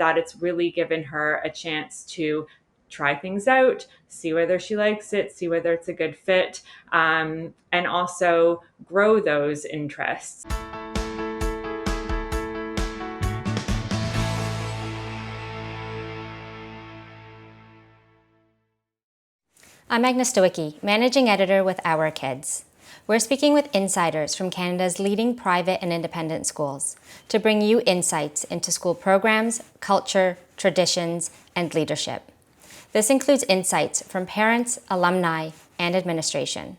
that it's really given her a chance to try things out, see whether she likes it, see whether it's a good fit, and also grow those interests. I'm Agnes Stowicki, Managing Editor with Our Kids. We're speaking with insiders from Canada's leading private and independent schools to bring you insights into school programs, culture, traditions, and leadership. This includes insights from parents, alumni, and administration.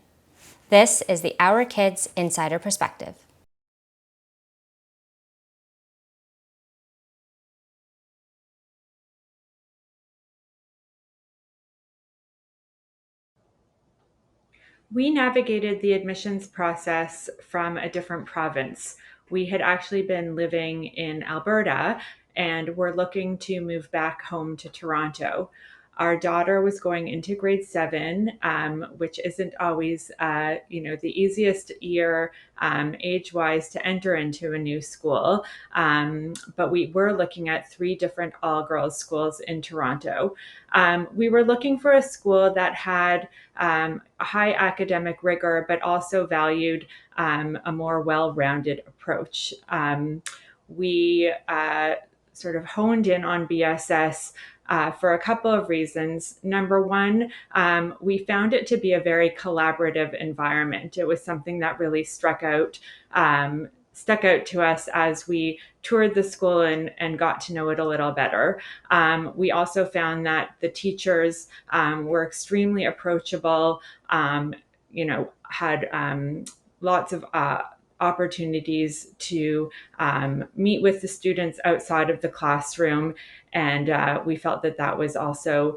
This is the Our Kids Insider Perspective. We navigated the admissions process from a different province. We had actually been living in Alberta and were looking to move back home to Toronto. Our daughter was going into grade 7, which isn't always, the easiest year age-wise to enter into a new school. But we were looking at 3 different all-girls schools in Toronto. We were looking for a school that had a high academic rigor, but also valued a more well-rounded approach. We sort of honed in on BSS for a couple of reasons. Number one, we found it to be a very collaborative environment. It was something that really stuck out to us as we toured the school and got to know it a little better. We also found that the teachers were extremely approachable, had lots of opportunities to meet with the students outside of the classroom. And we felt that that was also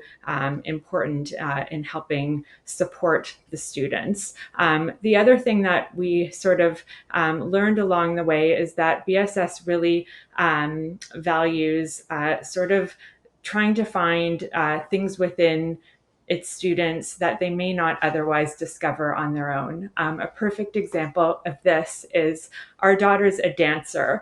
important in helping support the students. The other thing that we sort of learned along the way is that BSS really values sort of trying to find things within its students that they may not otherwise discover on their own. A perfect example of this is our daughter's a dancer.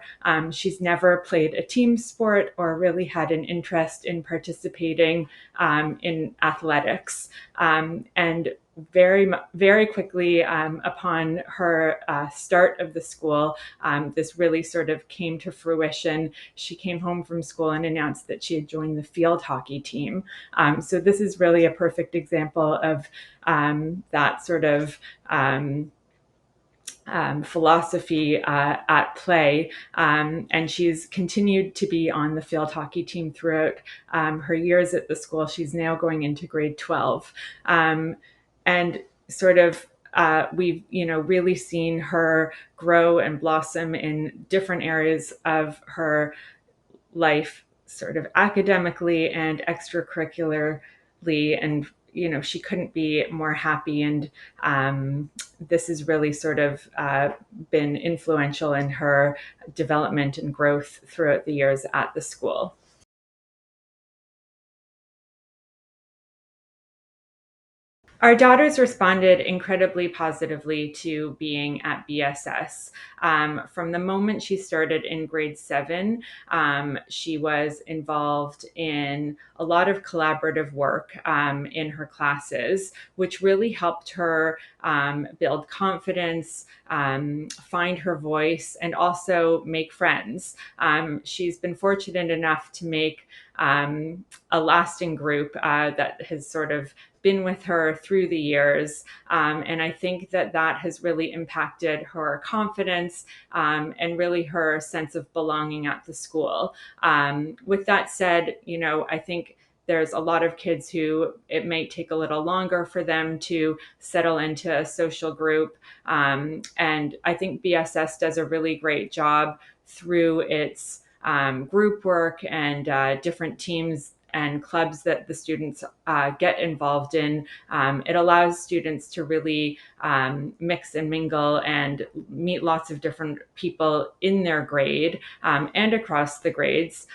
She's never played a team sport or really had an interest in participating in athletics. And very quickly upon her start of the school, this really sort of came to fruition. She came home from school and announced that she had joined the field hockey team. So this is really a perfect example of that sort of philosophy at play. And she's continued to be on the field hockey team throughout her years at the school. She's now going into grade 12. And sort of we've really seen her grow and blossom in different areas of her life, sort of academically and extracurricularly. And she couldn't be more happy. And this has really sort of been influential in her development and growth throughout the years at the school. Our daughters responded incredibly positively to being at BSS. From the moment she started in grade 7, she was involved in a lot of collaborative work in her classes, which really helped her build confidence, find her voice, and also make friends. She's been fortunate enough to make a lasting group that has sort of been with her through the years. And I think that that has really impacted her confidence and really her sense of belonging at the school. With that said, I think there's a lot of kids who it may take a little longer for them to settle into a social group. And I think BSS does a really great job through its group work and different teams and clubs that the students get involved in. It allows students to really mix and mingle and meet lots of different people in their grade and across the grades.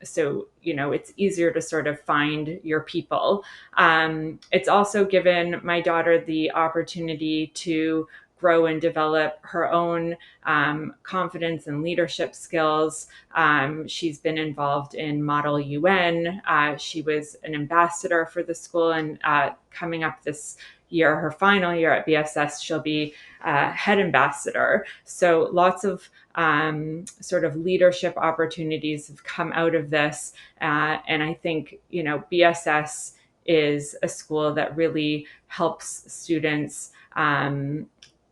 So, it's easier to sort of find your people. It's also given my daughter the opportunity to grow and develop her own confidence and leadership skills. She's been involved in Model UN. She was an ambassador for the school, and coming up this year, her final year at BSS, she'll be head ambassador. So lots of sort of leadership opportunities have come out of this. And I think, BSS is a school that really helps students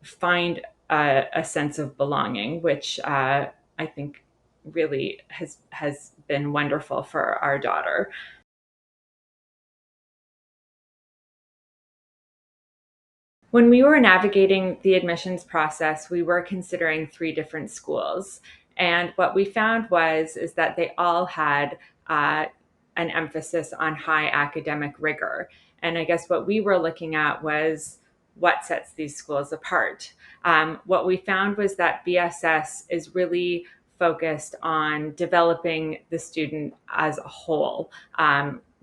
find a sense of belonging, which I think really has been wonderful for our daughter. When we were navigating the admissions process, we were considering three different schools. And what we found is that they all had an emphasis on high academic rigor. And I guess what we were looking at was what sets these schools apart. What we found was that BSS is really focused on developing the student as a whole.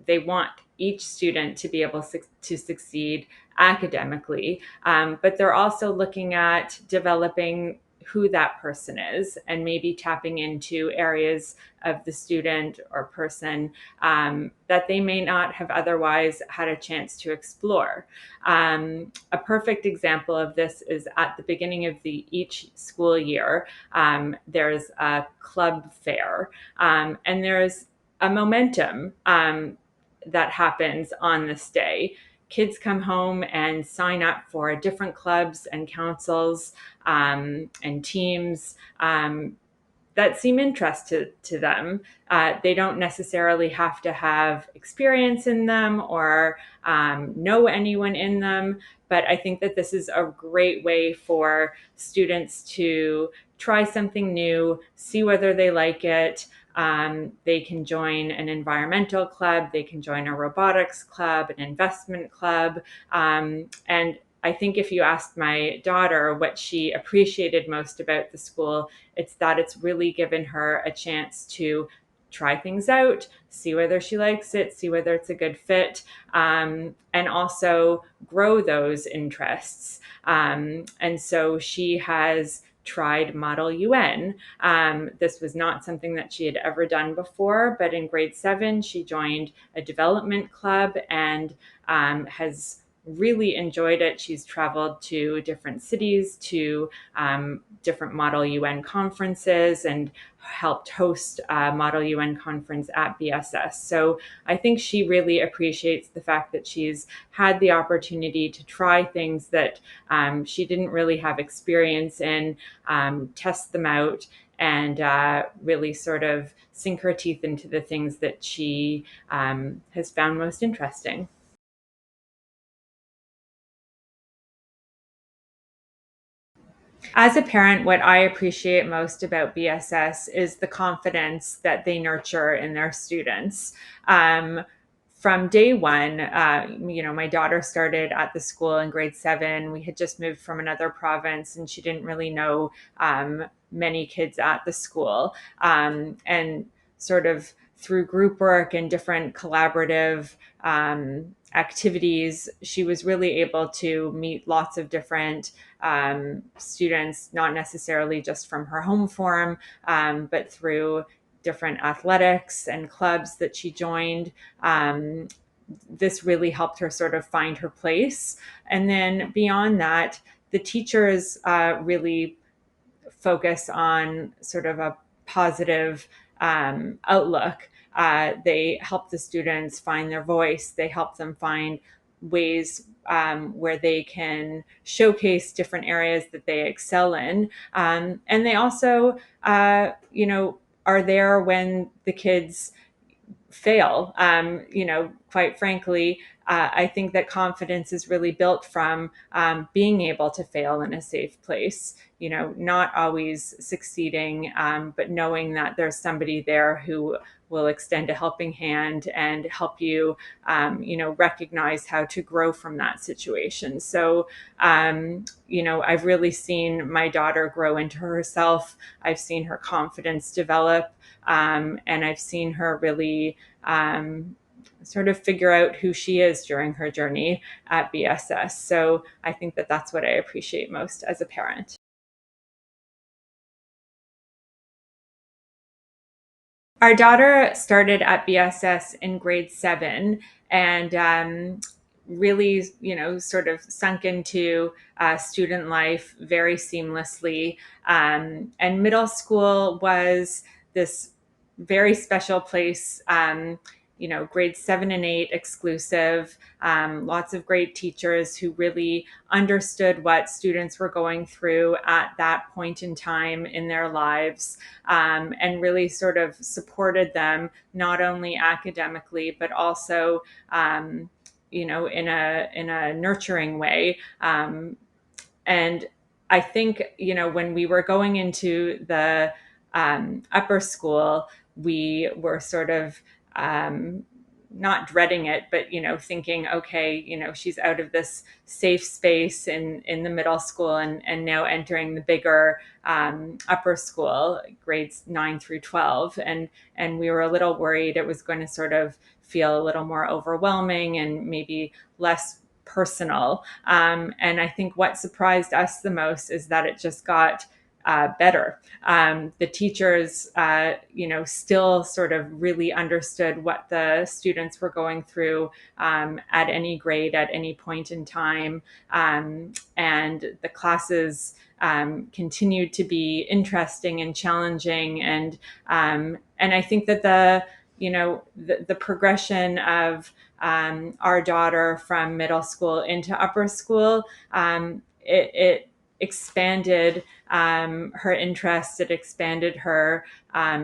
They want each student to be able to succeed academically, but they're also looking at developing who that person is and maybe tapping into areas of the student or person that they may not have otherwise had a chance to explore. A perfect example of this is at the beginning of each school year, there's a club fair, and there's a momentum that happens on this day. Kids come home and sign up for different clubs and councils and teams that seem interested to them. They don't necessarily have to have experience in them or know anyone in them, but I think that this is a great way for students to try something new, see whether they like it. They can join an environmental club, they can join a robotics club, an investment club, and I think if you asked my daughter what she appreciated most about the school, it's that it's really given her a chance to try things out, see whether she likes it, see whether it's a good fit, and also grow those interests. And so she has tried Model UN. This was not something that she had ever done before, but in grade 7, she joined a development club and has really enjoyed it. She's traveled to different cities, to different Model UN conferences, and helped host a Model UN conference at BSS. So I think she really appreciates the fact that she's had the opportunity to try things that she didn't really have experience in, test them out, and really sort of sink her teeth into the things that she has found most interesting. As a parent, what I appreciate most about BSS is the confidence that they nurture in their students. From day one, my daughter started at the school in grade 7. We had just moved from another province, and she didn't really know many kids at the school. And sort of through group work and different collaborative activities, she was really able to meet lots of different students, not necessarily just from her home form, but through different athletics and clubs that she joined. This really helped her sort of find her place. And then beyond that, the teachers really focus on sort of a positive outlook. They help the students find their voice. They help them find ways where they can showcase different areas that they excel in. And they also, are there when the kids fail. Quite frankly, I think that confidence is really built from being able to fail in a safe place. Not always succeeding, but knowing that there's somebody there who will extend a helping hand and help you, recognize how to grow from that situation. So, I've really seen my daughter grow into herself. I've seen her confidence develop, and I've seen her really sort of figure out who she is during her journey at BSS. So I think that that's what I appreciate most as a parent. Our daughter started at BSS in grade 7 and really, sort of sunk into student life very seamlessly. And middle school was this very special place. Grades 7 and 8 exclusive, lots of great teachers who really understood what students were going through at that point in time in their lives, and really sort of supported them not only academically but also in a nurturing way. And I think, when we were going into the upper school, we were sort of not dreading it, but thinking, okay, she's out of this safe space in the middle school and now entering the bigger upper school, grades 9 through 12, and we were a little worried it was going to sort of feel a little more overwhelming and maybe less personal. And I think what surprised us the most is that it just got better. The teachers, still sort of really understood what the students were going through at any grade, at any point in time. And the classes continued to be interesting and challenging. And I think that the progression of our daughter from middle school into upper school, it expanded her interests. It expanded her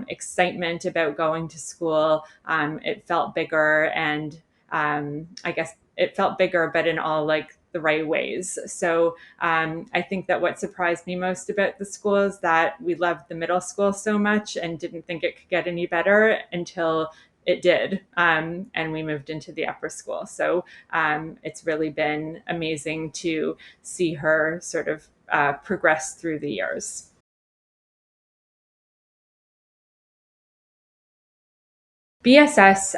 excitement about going to school. It felt bigger, and I guess it felt bigger, but in all like the right ways. So I think that what surprised me most about the school is that we loved the middle school so much and didn't think it could get any better until it did. And we moved into the upper school. So it's really been amazing to see her sort of progress through the years. BSS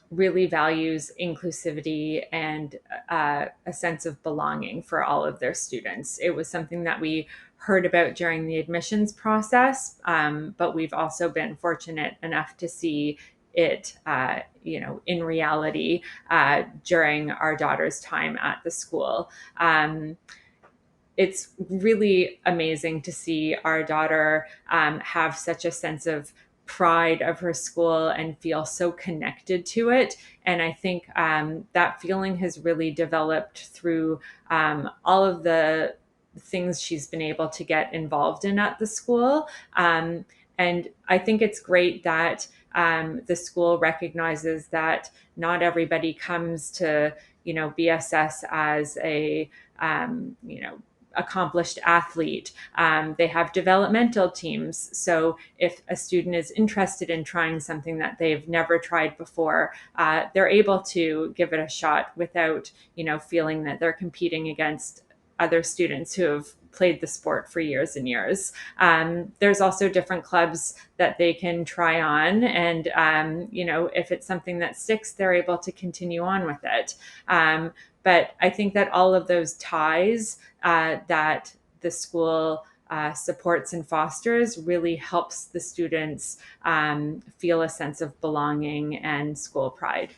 really values inclusivity and a sense of belonging for all of their students. It was something that we heard about during the admissions process, but we've also been fortunate enough to see it, in reality during our daughter's time at the school. It's really amazing to see our daughter have such a sense of pride of her school and feel so connected to it. And I think that feeling has really developed through all of the things she's been able to get involved in at the school. And I think it's great that the school recognizes that not everybody comes to, BSS as a, accomplished athlete. They have developmental teams. So if a student is interested in trying something that they've never tried before, they're able to give it a shot without, feeling that they're competing against other students who have played the sport for years and years. There's also different clubs that they can try on. And, if it's something that sticks, they're able to continue on with it. But I think that all of those ties that the school supports and fosters really helps the students feel a sense of belonging and school pride.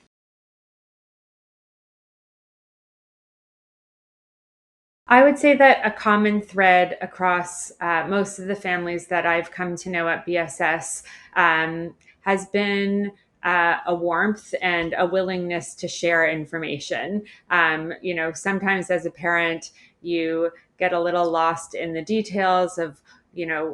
I would say that a common thread across most of the families that I've come to know at BSS has been a warmth and a willingness to share information. Sometimes as a parent, you get a little lost in the details of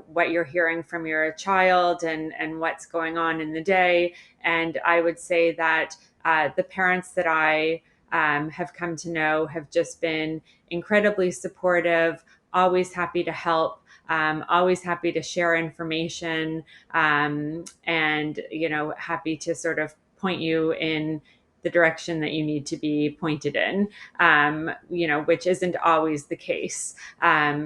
what you're hearing from your child and what's going on in the day. And I would say that the parents that I have come to know have just been incredibly supportive, always happy to help, always happy to share information, and happy to sort of point you in the direction that you need to be pointed in, which isn't always the case.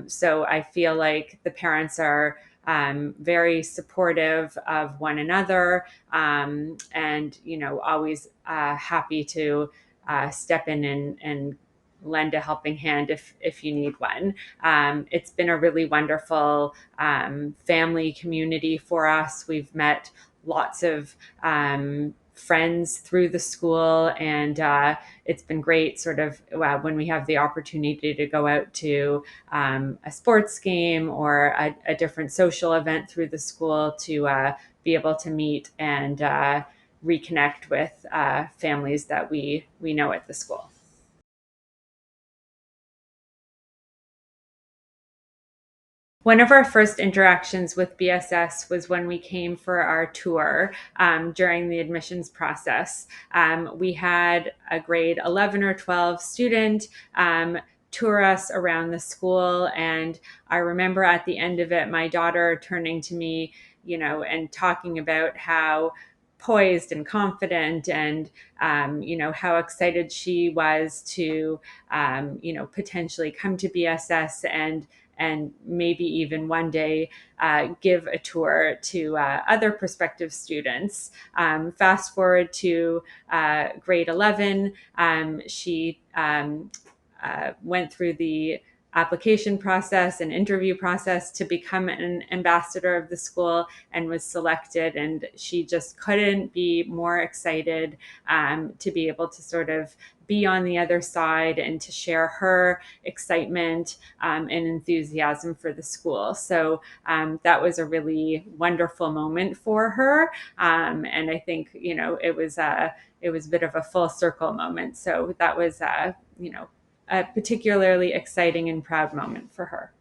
So I feel like the parents are very supportive of one another, and always happy to step in and lend a helping hand if you need one. It's been a really wonderful family community for us. We've met lots of friends through the school, and it's been great sort of when we have the opportunity to go out to a sports game or a different social event through the school to be able to meet and reconnect with families that we know at the school. One of our first interactions with BSS was when we came for our tour during the admissions process. We had a grade 11 or 12 student tour us around the school. And I remember at the end of it, my daughter turning to me, and talking about how poised and confident and how excited she was to potentially come to BSS and maybe even one day give a tour to other prospective students. Fast forward to grade 11, she went through the application process and interview process to become an ambassador of the school and was selected. And she just couldn't be more excited to be able to sort of be on the other side and to share her excitement and enthusiasm for the school. So that was a really wonderful moment for her. And I think, it was a bit of a full circle moment. So that was, a particularly exciting and proud moment for her.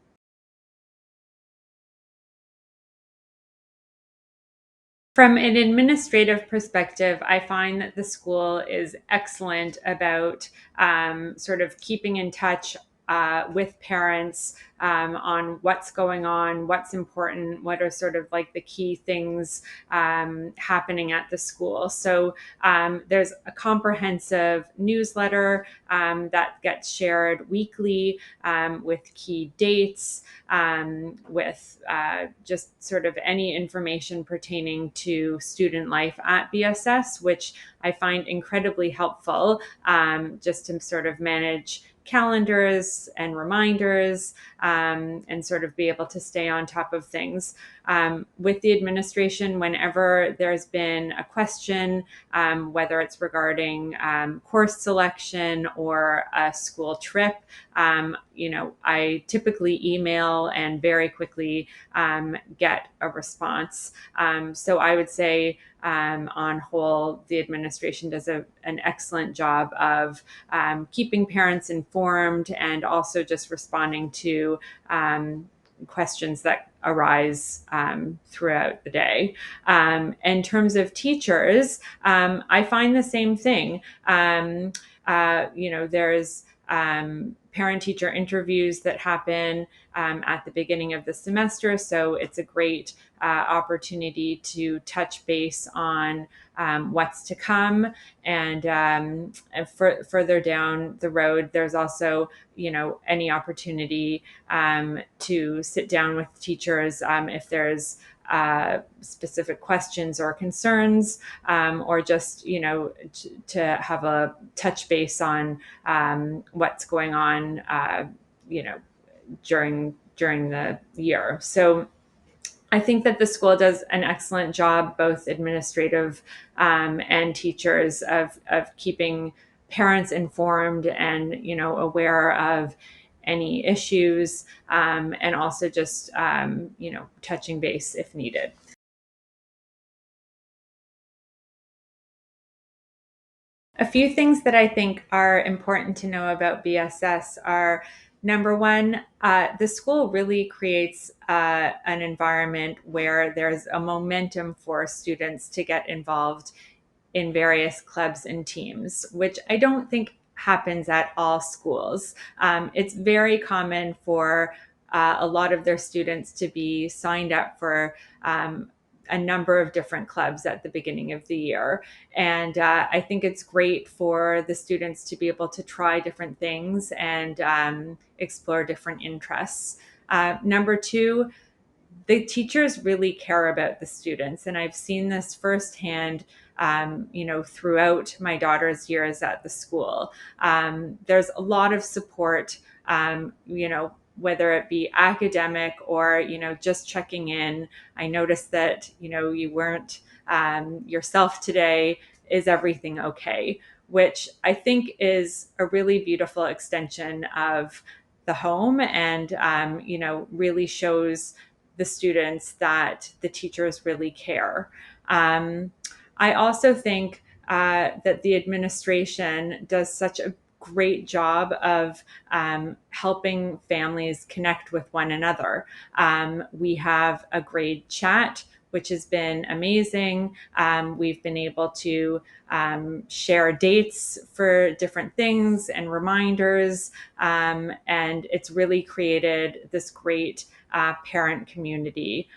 From an administrative perspective, I find that the school is excellent about sort of keeping in touch with parents on what's going on, what's important, what are sort of like the key things happening at the school. So there's a comprehensive newsletter that gets shared weekly with key dates, with just sort of any information pertaining to student life at BSS, which I find incredibly helpful just to sort of manage calendars and reminders and sort of be able to stay on top of things. With the administration, whenever there's been a question, whether it's regarding course selection or a school trip, I typically email and very quickly get a response. So I would say, on whole, the administration does an excellent job of keeping parents informed and also just responding to questions that arise throughout the day. In terms of teachers, I find the same thing. There's parent teacher interviews that happen at the beginning of the semester. So it's a great opportunity to touch base on what's to come. And further down the road, there's also, any opportunity to sit down with teachers if there's specific questions or concerns, or just to have a touch base on what's going on during the year. So I think that the school does an excellent job, both administrative and teachers, of keeping parents informed and aware of any issues, and also just touching base if needed. A few things that I think are important to know about BSS are, number one, the school really creates an environment where there's a momentum for students to get involved in various clubs and teams, which I don't think happens at all schools. It's very common for a lot of their students to be signed up for a number of different clubs at the beginning of the year. And I think it's great for the students to be able to try different things and explore different interests. Number two, the teachers really care about the students. And I've seen this firsthand, throughout my daughter's years at the school. There's a lot of support, whether it be academic or, just checking in. I noticed that, you weren't yourself today. Is everything okay? Which I think is a really beautiful extension of the home, and really shows the students that the teachers really care. I also think that the administration does such a great job of helping families connect with one another. We have a grade chat, which has been amazing. We've been able to share dates for different things and reminders. And it's really created this great parent community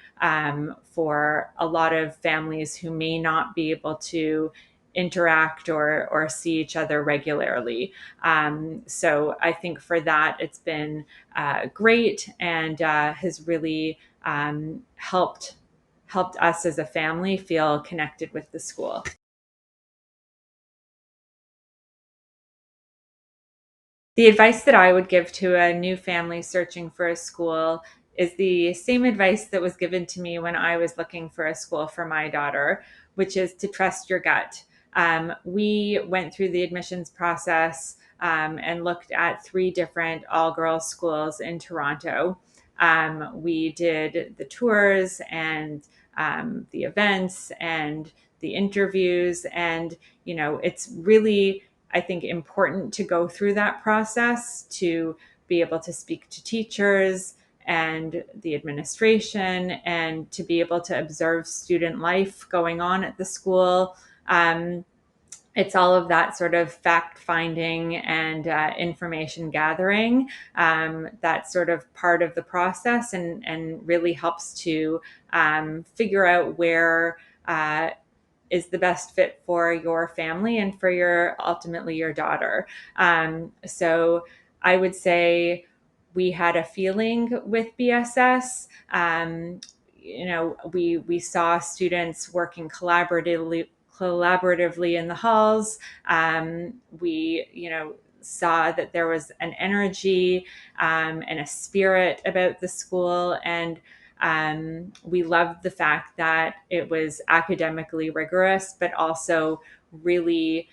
for a lot of families who may not be able to interact or see each other regularly. So I think for that, it's been great, and has really helped us as a family feel connected with the school. The advice that I would give to a new family searching for a school is the same advice that was given to me when I was looking for a school for my daughter, which is to trust your gut. We went through the admissions process and looked at 3 different all girls schools in Toronto. We did the tours and the events and the interviews, and it's really, I think, important to go through that process to be able to speak to teachers and the administration, and to be able to observe student life going on at the school. It's all of that sort of fact finding and information gathering, that's sort of part of the process, and really helps to figure out where is the best fit for your family and for your ultimately your daughter. So I would say we had a feeling with BSS. We saw students working collaboratively in the halls. We saw that there was an energy and a spirit about the school, and we loved the fact that it was academically rigorous, but also really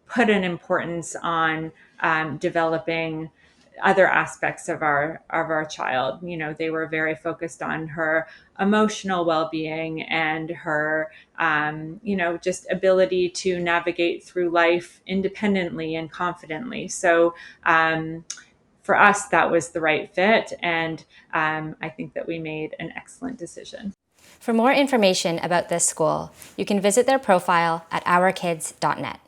put an importance on developing other aspects of our child. They were very focused on her emotional well-being and her just ability to navigate through life independently and confidently. So for us, that was the right fit, and I think that we made an excellent decision. For more information about this school, you can visit their profile at ourkids.net.